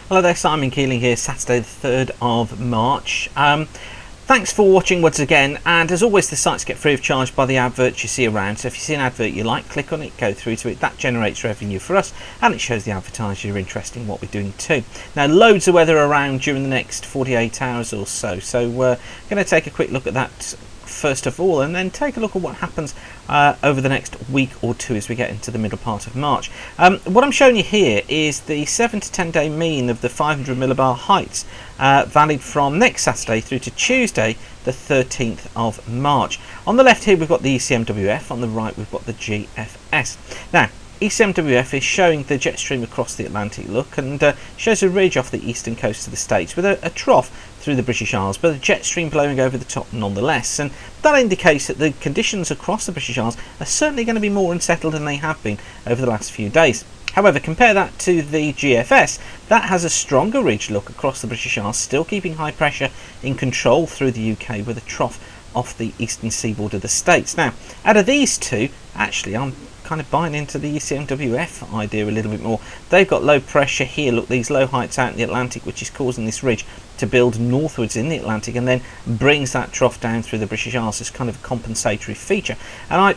Hello there, Simon Keeling here, Saturday the 3rd of March. Thanks for watching once again, and as always the sites get free of charge by the adverts you see around, so if you see an advert you like, click on it, go through to it. That generates revenue for us and it shows the advertiser you're interested in what we're doing too. Now, loads of weather around during the next 48 hours or so we're going to take a quick look at that first of all, and then take a look at what happens over the next week or two as we get into the middle part of March. What I'm showing you here is the 7 to 10 day mean of the 500 millibar heights valid from next Saturday through to Tuesday the 13th of March. On the left here we've got the ECMWF, on the right we've got the GFS. Now, ECMWF is showing the jet stream across the Atlantic look, and shows a ridge off the eastern coast of the States with a trough through the British Isles, but a jet stream blowing over the top nonetheless, and that indicates that the conditions across the British Isles are certainly going to be more unsettled than they have been over the last few days. However, compare that to the GFS, that has a stronger ridge look across the British Isles, still keeping high pressure in control through the UK with a trough off the eastern seaboard of the States. Now, out of these two, actually I'm kind of buying into the ECMWF idea a little bit more. They've got low pressure here, look, these low heights out in the Atlantic, which is causing this ridge to build northwards in the Atlantic and then brings that trough down through the British Isles as kind of a compensatory feature. And I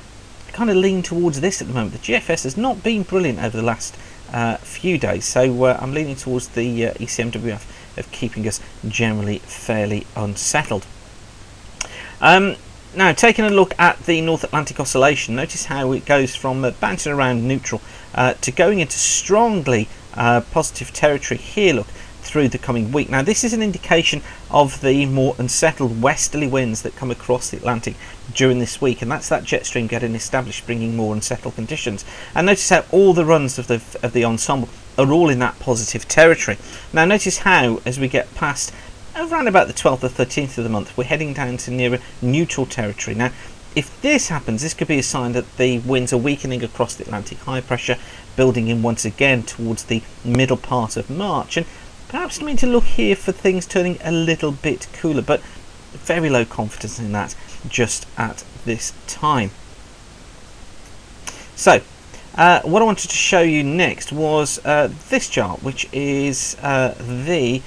kind of lean towards this at the moment. The GFS has not been brilliant over the last few days, so I'm leaning towards the ECMWF of keeping us generally fairly unsettled. Now, taking a look at the North Atlantic Oscillation, notice how it goes from bouncing around neutral to going into strongly positive territory here, look, through the coming week. Now, this is an indication of the more unsettled westerly winds that come across the Atlantic during this week, and that's that jet stream getting established, bringing more unsettled conditions. And notice how all the runs of the ensemble are all in that positive territory. Now, notice how, as we get past around about the 12th or 13th of the month, we're heading down to nearer neutral territory. Now, if this happens, this could be a sign that the winds are weakening across the Atlantic, high pressure building in once again towards the middle part of March, and perhaps mean to look here for things turning a little bit cooler, but very low confidence in that just at this time. So, what I wanted to show you next was this chart, which is the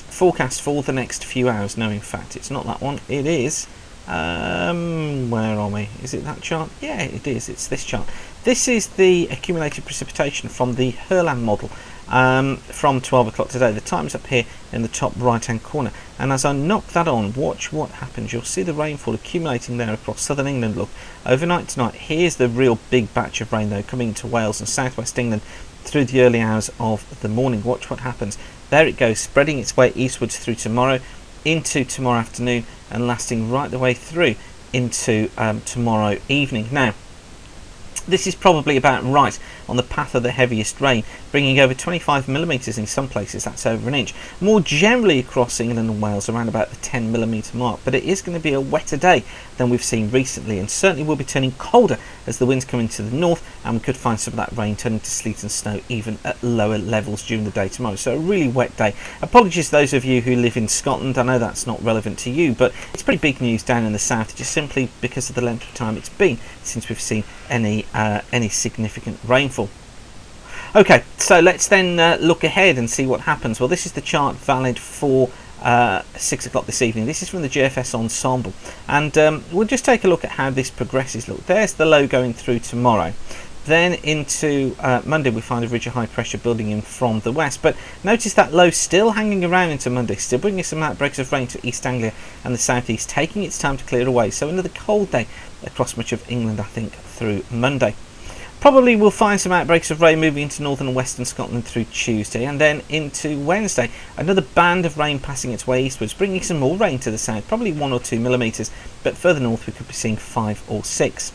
forecast for the next few hours. No, in fact it's not that one, it is where are we? Is it that chart? Yeah, it is. It's this chart. This is the accumulated precipitation from the Herland model from 12 o'clock today. The time's up here in the top right hand corner, and as I knock that on, watch what happens. You'll see the rainfall accumulating there across southern England. Look, overnight tonight, here's the real big batch of rain though coming to Wales and southwest England through the early hours of the morning. Watch what happens. There it goes, spreading its way eastwards through tomorrow, into tomorrow afternoon, and lasting right the way through into tomorrow evening. Now, this is probably about right on the path of the heaviest rain, bringing over 25 millimetres in some places, that's over an inch. More generally across England and Wales around about the 10 millimetre mark, but it is going to be a wetter day than we've seen recently, and certainly will be turning colder as the winds come into the north, and we could find some of that rain turning to sleet and snow even at lower levels during the day tomorrow. So a really wet day. Apologies to those of you who live in Scotland, I know that's not relevant to you, but it's pretty big news down in the south, just simply because of the length of time it's been since we've seen any significant rainfall. Okay, so let's then look ahead and see what happens. Well, this is the chart valid for 6 o'clock this evening. This is from the GFS ensemble, and we'll just take a look at how this progresses. Look, there's the low going through tomorrow. Then into Monday we find a ridge of high pressure building in from the west, but notice that low still hanging around into Monday, still bringing some outbreaks of rain to East Anglia and the southeast, taking its time to clear away. So another cold day across much of England, I think, through Monday. Probably we'll find some outbreaks of rain moving into northern and western Scotland through Tuesday, and then into Wednesday another band of rain passing its way eastwards, bringing some more rain to the south, probably 1 or 2 millimetres, but further north we could be seeing 5 or 6.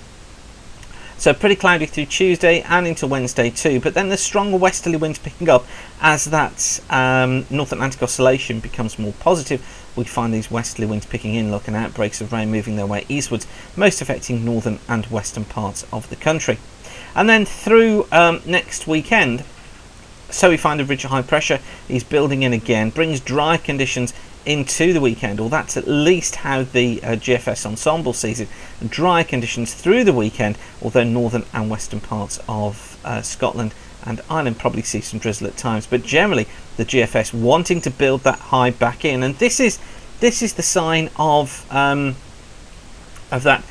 So pretty cloudy through Tuesday and into Wednesday too, but then the stronger westerly winds picking up as that North Atlantic Oscillation becomes more positive. We find these westerly winds picking in, look, and outbreaks of rain moving their way eastwards, most affecting northern and western parts of the country. And then through next weekend, so we find a ridge of high pressure is building in again, brings dry conditions into the weekend, or that's at least how the GFS ensemble sees it. Dry conditions through the weekend, although northern and western parts of Scotland and Ireland probably see some drizzle at times, but generally the GFS wanting to build that high back in, and this is the sign of that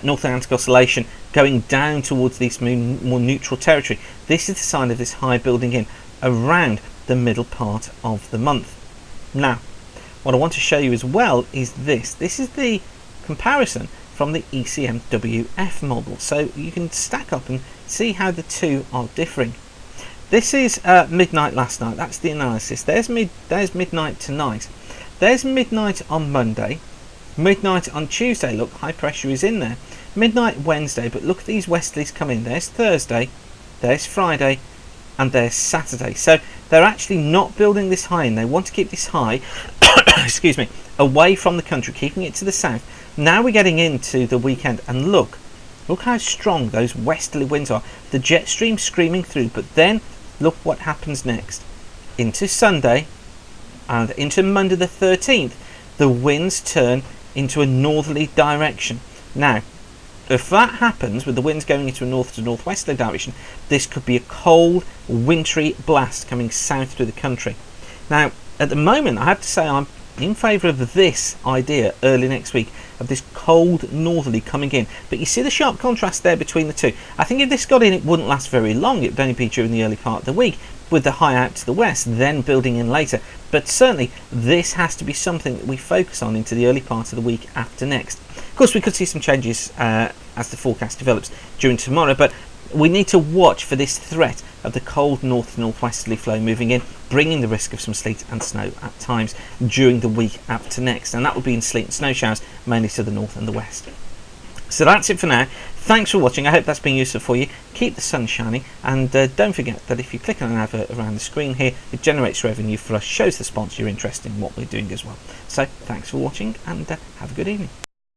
North Atlantic Oscillation going down towards this more neutral territory. This is the sign of this high building in around the middle part of the month. Now, what I want to show you as well is this. This is the comparison from the ECMWF model, so you can stack up and see how the two are differing. This is midnight last night. That's the analysis. There's midnight tonight. There's midnight on Monday. Midnight on Tuesday. Look, high pressure is in there. Midnight Wednesday, but look at these westerlies come in. There's Thursday, there's Friday, and there's Saturday. So they're actually not building this high in. They want to keep this high excuse me, away from the country, keeping it to the south. Now we're getting into the weekend, and look how strong those westerly winds are. The jet stream screaming through, but then look what happens next. Into Sunday and into Monday the 13th, the winds turn into a northerly direction. Now, if that happens, with the winds going into a north to northwesterly direction, this could be a cold, wintry blast coming south through the country. Now, at the moment, I have to say I'm in favour of this idea early next week, of this cold northerly coming in. But you see the sharp contrast there between the two. I think if this got in, it wouldn't last very long. It would only be during the early part of the week, with the high out to the west, then building in later. But certainly, this has to be something that we focus on into the early part of the week after next. Of course, we could see some changes as the forecast develops during tomorrow, but we need to watch for this threat of the cold north to northwesterly flow moving in, bringing the risk of some sleet and snow at times during the week after next, and that would be in sleet and snow showers mainly to the north and the west. So that's it for now. Thanks for watching. I hope that's been useful for you. Keep the sun shining, and don't forget that if you click on an advert around the screen here, it generates revenue for us, shows the sponsor you're interested in what we're doing as well. So thanks for watching, and have a good evening.